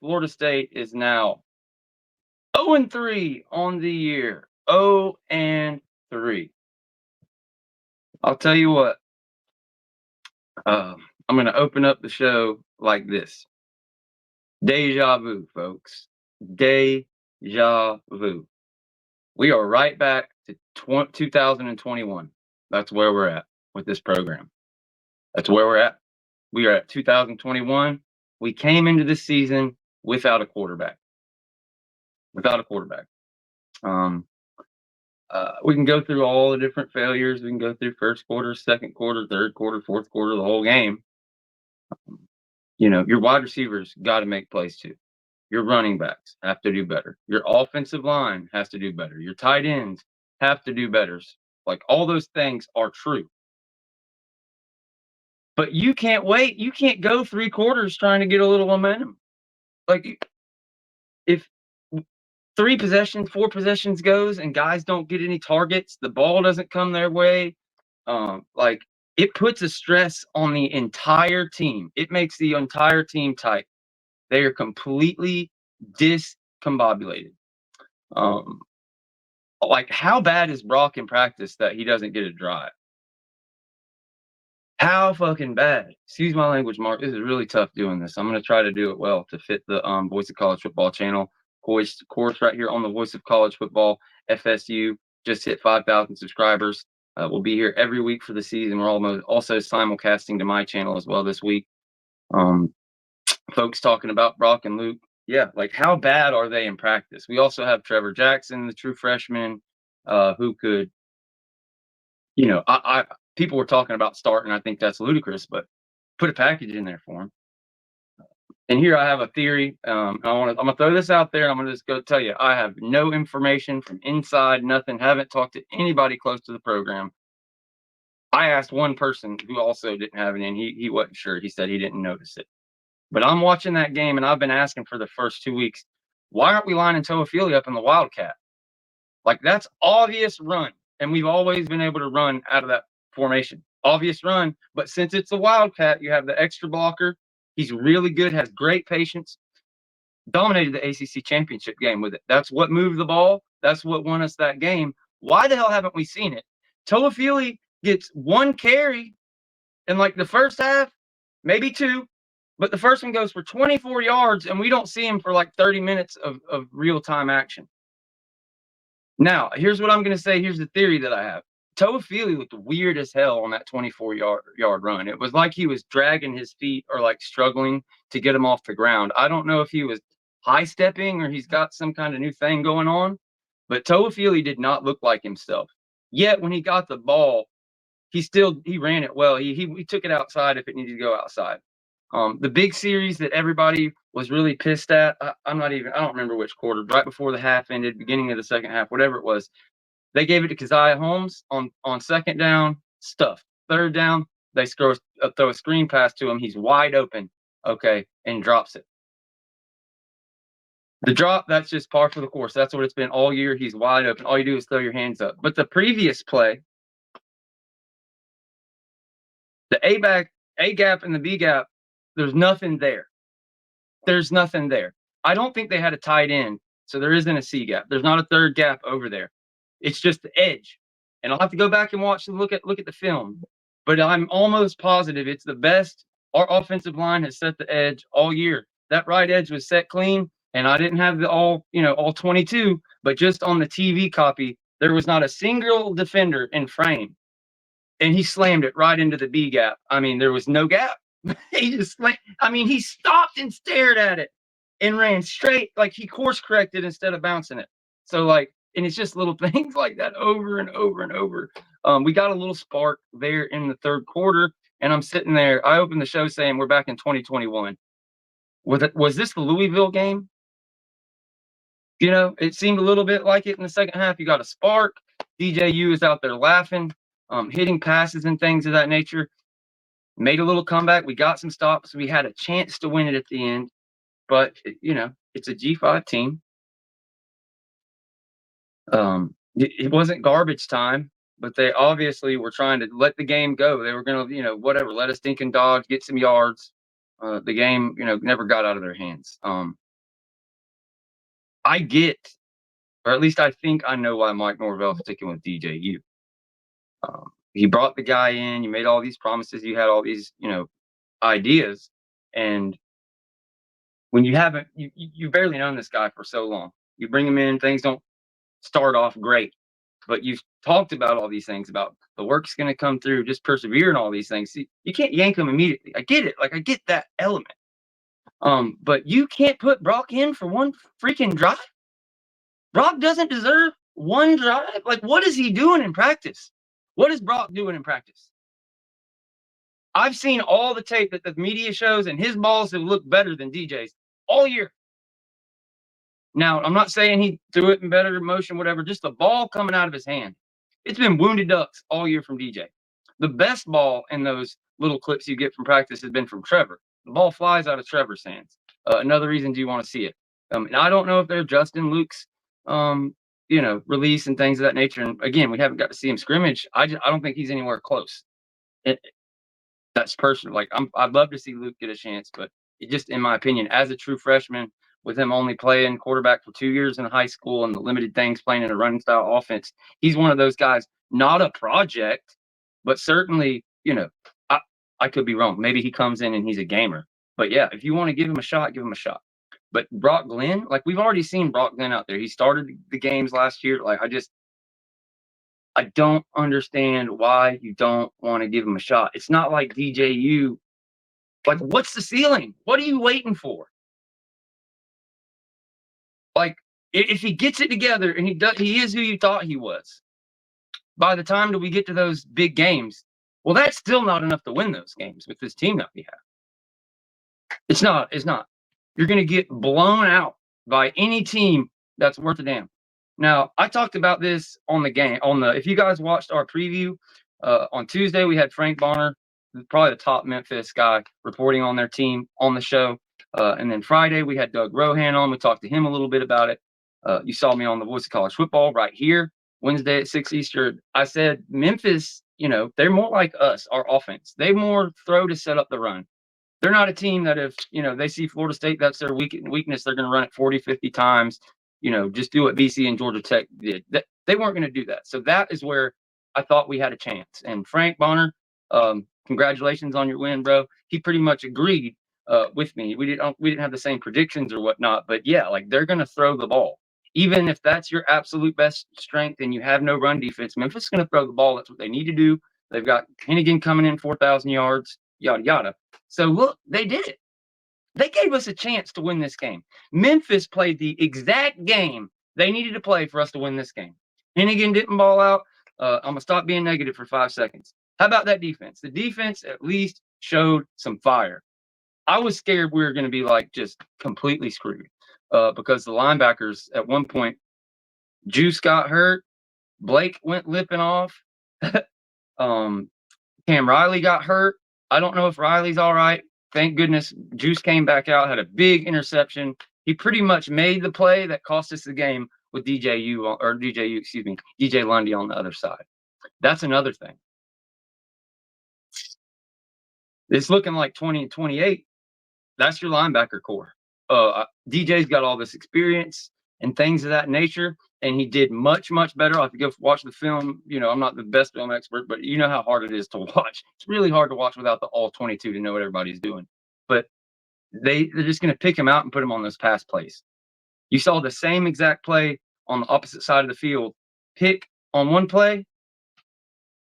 Florida State is now 0-3 on the year. 0-3. I'll tell you what. I'm going to open up the show like this. Deja vu, folks. Deja vu. We are right back to 2021. That's where we're at with this program. That's where we're at. We are at 2021. We came into this season without a quarterback. Without a quarterback. We can go through all the different failures. We can go through first quarter, second quarter, third quarter, fourth quarter, the whole game. Your wide receivers got to make plays too. Your running backs have to do better. Your offensive line has to do better. Your tight ends have to do better. Like, all those things are true. But you can't wait. You can't go 3 quarters trying to get a little momentum. Like, if 3 possessions, 4 possessions goes and guys don't get any targets, the ball doesn't come their way, it puts a stress on the entire team. It makes the entire team tight. They are completely discombobulated. How bad is Brock in practice that he doesn't get a drive? How fucking bad? Excuse my language, Mark. This is really tough doing this. I'm going to try to do it well to fit the Voice of College Football channel. Course right here on the Voice of College Football. FSU just hit 5,000 subscribers. We'll be here every week for the season. We're also simulcasting to my channel as well this week. Folks talking about Brock and Luke. Yeah, how bad are they in practice? We also have Trevor Jackson, the true freshman, who could, people were talking about starting. I think that's ludicrous, but put a package in there for him. And here I have a theory. I'm gonna throw this out there. I'm gonna just go tell you, I have no information from inside, nothing. Haven't talked to anybody close to the program. I asked one person who also didn't have it in. He wasn't sure. He said he didn't notice it. But I'm watching that game, and I've been asking for the first 2 weeks, why aren't we lining Toafili up in the Wildcat? That's obvious run, and we've always been able to run out of that formation. Obvious run, but since it's a Wildcat, you have the extra blocker. He's really good, has great patience. Dominated the ACC championship game with it. That's what moved the ball. That's what won us that game. Why the hell haven't we seen it? Toafili gets 1 carry in the first half, maybe 2. But the first one goes for 24 yards, and we don't see him for 30 minutes of real-time action. Now, here's what I'm going to say. Here's the theory that I have. Toafili looked weird as hell on that 24-yard run. It was like he was dragging his feet or struggling to get him off the ground. I don't know if he was high-stepping or he's got some kind of new thing going on, but Toafili did not look like himself. Yet, when he got the ball, he ran it well. He took it outside if it needed to go outside. The big series that everybody was really pissed at, I don't remember which quarter, right before the half ended, beginning of the second half, whatever it was, they gave it to Keziah Holmes on second down, stuff. Third down, they throw a screen pass to him. He's wide open, okay, and drops it. The drop, that's just par for the course. That's what it's been all year. He's wide open. All you do is throw your hands up. But the previous play, the A gap and the B gap, there's nothing there. There's nothing there. I don't think they had a tight end, so there isn't a C gap. There's not a third gap over there. It's just the edge. And I'll have to go back and look at the film. But I'm almost positive it's the best. Our offensive line has set the edge all year. That right edge was set clean, and I didn't have all 22, but just on the TV copy, there was not a single defender in frame. And he slammed it right into the B gap. I mean, there was no gap. He stopped and stared at it and ran straight, he course corrected instead of bouncing it. So and it's just little things like that over and over and over. We got a little spark there in the third quarter, and I'm sitting there. I opened the show saying we're back in 2021. Was this the Louisville game? It seemed a little bit like it in the second half. You got a spark. DJU is out there laughing, hitting passes and things of that nature. Made a little comeback. We got some stops. We had a chance to win it at the end, but it's a G5 team. It wasn't garbage time, but they obviously were trying to let the game go. They were going to, whatever, let us dink and dodge, get some yards. The game, never got out of their hands. I get, or at least I think I know why Mike Norvell's sticking with DJU. He brought the guy in. You made all these promises. You had all these, ideas, and when you haven't, you barely known this guy for so long. You bring him in, things don't start off great, but you've talked about all these things about the work's going to come through, just persevere in all these things. See, you can't yank them immediately. I get it. Like, I get that element. But you can't put Brock in for one freaking drive. Brock doesn't deserve one drive. Like, what is he doing in practice? What is Brock doing in practice? I've seen all the tape that the media shows, and his balls have looked better than DJ's all year. Now, I'm not saying he threw it in better motion, whatever, just the ball coming out of his hand. It's been wounded ducks all year from DJ. The best ball in those little clips you get from practice has been from Trevor. The ball flies out of Trevor's hands. Another reason do you want to see it? And I don't know if they're adjusting Luke's, release and things of that nature. And again, we haven't got to see him scrimmage. I don't think he's anywhere close. That's personal. Like, I'd love to see Luke get a chance, but it just, in my opinion, as a true freshman, with him only playing quarterback for 2 years in high school and the limited things playing in a running style offense, he's one of those guys, not a project, but certainly, I could be wrong. Maybe he comes in and he's a gamer. But yeah, if you want to give him a shot, give him a shot. But Brock Glenn, like, we've already seen Brock Glenn out there. He started the games last year. Like, I don't understand why you don't want to give him a shot. It's not like DJU. Like, what's the ceiling? What are you waiting for? Like, if he gets it together and he is who you thought he was, by the time that we get to those big games, well, that's still not enough to win those games with this team that we have. It's not. You're going to get blown out by any team that's worth a damn. Now, I talked about this on the game. If you guys watched our preview, on Tuesday, we had Frank Bonner, probably the top Memphis guy, reporting on their team on the show. And then Friday, we had Doug Rohan on. We talked to him a little bit about it. You saw me on the Voice of College Football right here, Wednesday at 6 Eastern. I said, Memphis, they're more like us, our offense. They more throw to set up the run. They're not a team that if, they see Florida State, that's their weakness, they're going to run it 40, 50 times, just do what BC and Georgia Tech did. They weren't going to do that. So that is where I thought we had a chance. And Frank Bonner, congratulations on your win, bro. He pretty much agreed with me. We didn't have the same predictions or whatnot, but yeah, like, they're going to throw the ball. Even if that's your absolute best strength and you have no run defense, Memphis is going to throw the ball. That's what they need to do. They've got Hennigan coming in 4,000 yards, yada, yada. So look, they did it. They gave us a chance to win this game. Memphis played the exact game they needed to play for us to win this game. Hennigan didn't ball out. I'm going to stop being negative for 5 seconds. How about that defense? The defense at least showed some fire. I was scared we were going to be like just completely screwed because the linebackers at one point, Juice got hurt. Blake went lipping off. Cam Riley got hurt. I don't know if Riley's all right. Thank goodness Juice came back out, had a big interception. He pretty much made the play that cost us the game with DJ Lundy on the other side. That's another thing. It's looking like 20 and 28. That's your linebacker core. DJ's got all this experience and things of that nature, and he did much, much better. I'll have to go watch the film. I'm not the best film expert, but you know how hard it is to watch. It's really hard to watch without the all 22 to know what everybody's doing. But they're just going to pick him out and put him on those pass plays. You saw the same exact play on the opposite side of the field. Pick on one play,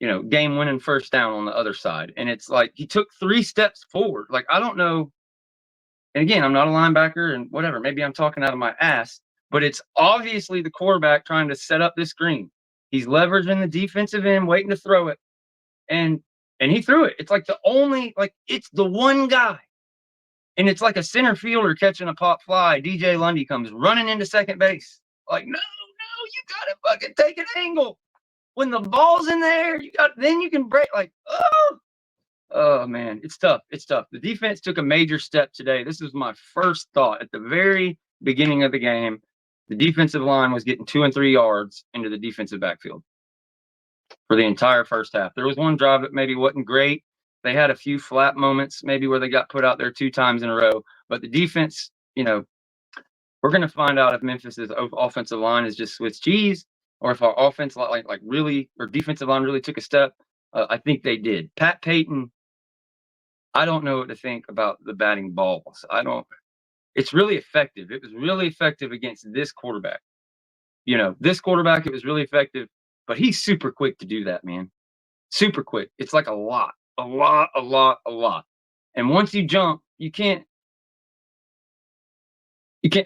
game-winning first down on the other side. And it's like he took 3 steps forward. Like, I don't know. And again, I'm not a linebacker and whatever. Maybe I'm talking out of my ass. But it's obviously the quarterback trying to set up this screen. He's leveraging the defensive end, waiting to throw it. And he threw it. It's like it's the one guy. And it's like a center fielder catching a pop fly. DJ Lundy comes running into second base. Like, no, you got to fucking take an angle. When the ball's in there, then you can break. Like, oh, man, it's tough. It's tough. The defense took a major step today. This was my first thought at the very beginning of the game. The defensive line was getting 2 and 3 yards into the defensive backfield for the entire first half. There was one drive that maybe wasn't great. They had a few flat moments, maybe where they got put out there 2 times in a row. But the defense, We're gonna find out if Memphis's offensive line is just Swiss cheese, or if our offense like really or defensive line really took a step. I think they did. Pat Payton, I don't know what to think about the batting balls. I don't. It's really effective. It was really effective against this quarterback. This quarterback, it was really effective, but he's super quick to do that, man. Super quick. It's like a lot, a lot, a lot, a lot. And once you jump, you can't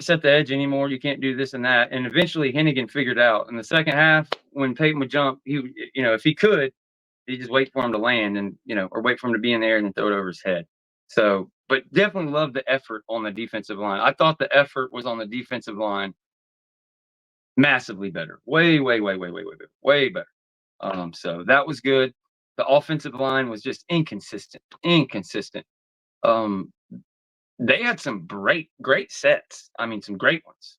set the edge anymore. You can't do this and that. And eventually Hennigan figured out in the second half when Peyton would jump, if he could, he'd just wait for him to land and, or wait for him to be in the air and then throw it over his head. So, but definitely love the effort on the defensive line. I thought the effort was on the defensive line massively better. Way, way, way, way, way, way, way better. So that was good. The offensive line was just inconsistent. Inconsistent. Um, they had some great, great sets. I mean, some great ones.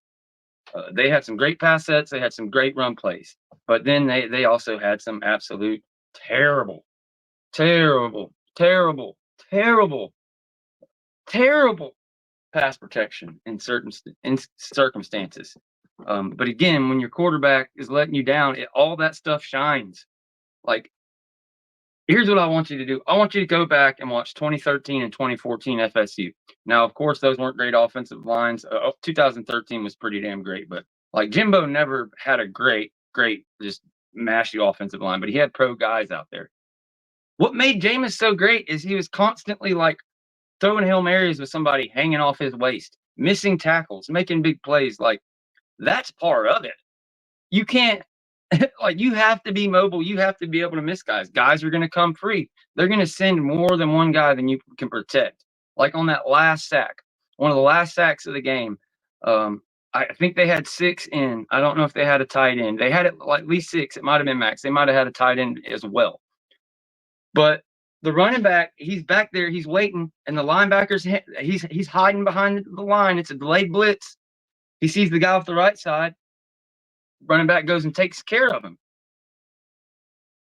They had some great pass sets. They had some great run plays. But then they also had some absolute terrible, terrible, terrible, terrible, terrible pass protection in certain circumstances. But again, when your quarterback is letting you down, all that stuff shines. Like, here's what I want you to do. I want you to go back and watch 2013 and 2014 FSU. Now, of course, those weren't great offensive lines. 2013 was pretty damn great, but like Jimbo never had a great, just mash you offensive line, but he had pro guys out there. What made Jameis so great is he was constantly like throwing Hail Marys with somebody hanging off his waist, missing tackles, making big plays. Like, that's part of it. You can't like, you have to be mobile. You have to be able to miss guys. Guys are going to come free. They're going to send more than one guy than you can protect. Like on that last sack, one of the last sacks of the game. I think they had 6 in. I don't know if they had a tight end. They had it like at least 6. It might have been max. They might have had a tight end as well. But the running back, he's back there. He's waiting, and the linebackers, he's hiding behind the line. It's a delayed blitz. He sees the guy off the right side. Running back goes and takes care of him.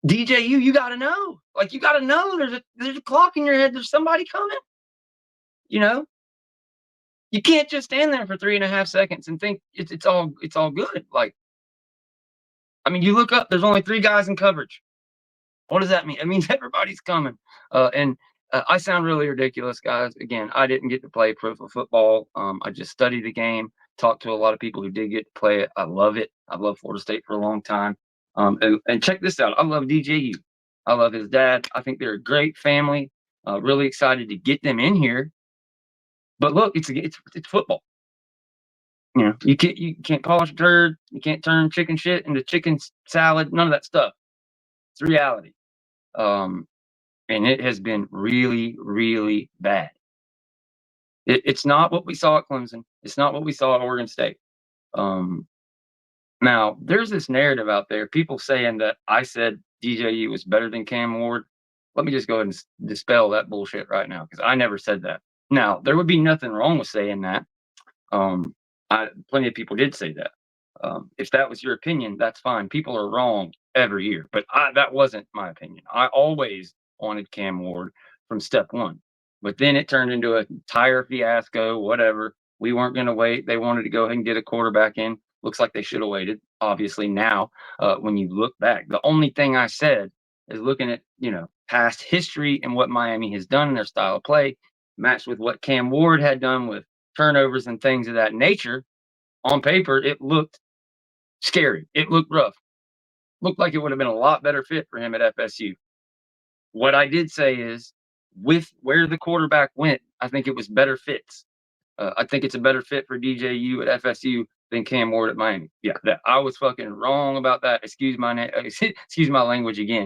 DJU, you got to know. Like, you got to know there's a clock in your head. There's somebody coming. You know, you can't just stand there for 3.5 seconds and think it's all good. Like, I mean, you look up. There's only 3 guys in coverage. What does that mean? It means everybody's coming. And I sound really ridiculous, guys. Again, I didn't get to play pro football. I just studied the game. Talked to a lot of people who did get to play it. I love it. I've loved Florida State for a long time. And check this out. I love DJU. I love his dad. I think they're a great family. Really excited to get them in here. But look, it's football. You can't polish a turd. You can't turn chicken shit into chicken salad. None of that stuff. It's reality. And it has been really, really bad. It's not what we saw at Clemson. It's not what we saw at Oregon State. Now, there's this narrative out there, people saying that I said DJU was better than Cam Ward. Let me just go ahead and dispel that bullshit right now, because I never said that. Now, there would be nothing wrong with saying that. Plenty of people did say that. If that was your opinion, that's fine. People are wrong every year, but that wasn't my opinion. I always wanted Cam Ward from step one, but then it turned into a tire fiasco. Whatever. We weren't going to wait. They wanted to go ahead and get a quarterback in. Looks like they should have waited. Obviously, now when you look back, the only thing I said is looking at past history and what Miami has done in their style of play, matched with what Cam Ward had done with turnovers and things of that nature. On paper, it looked scary. It looked rough. Looked like it would have been a lot better fit for him at FSU. What I did say is, with where the quarterback went, I think it was better fits. I think it's a better fit for DJU at FSU than Cam Ward at Miami. Yeah, I was fucking wrong about that. Excuse my language again.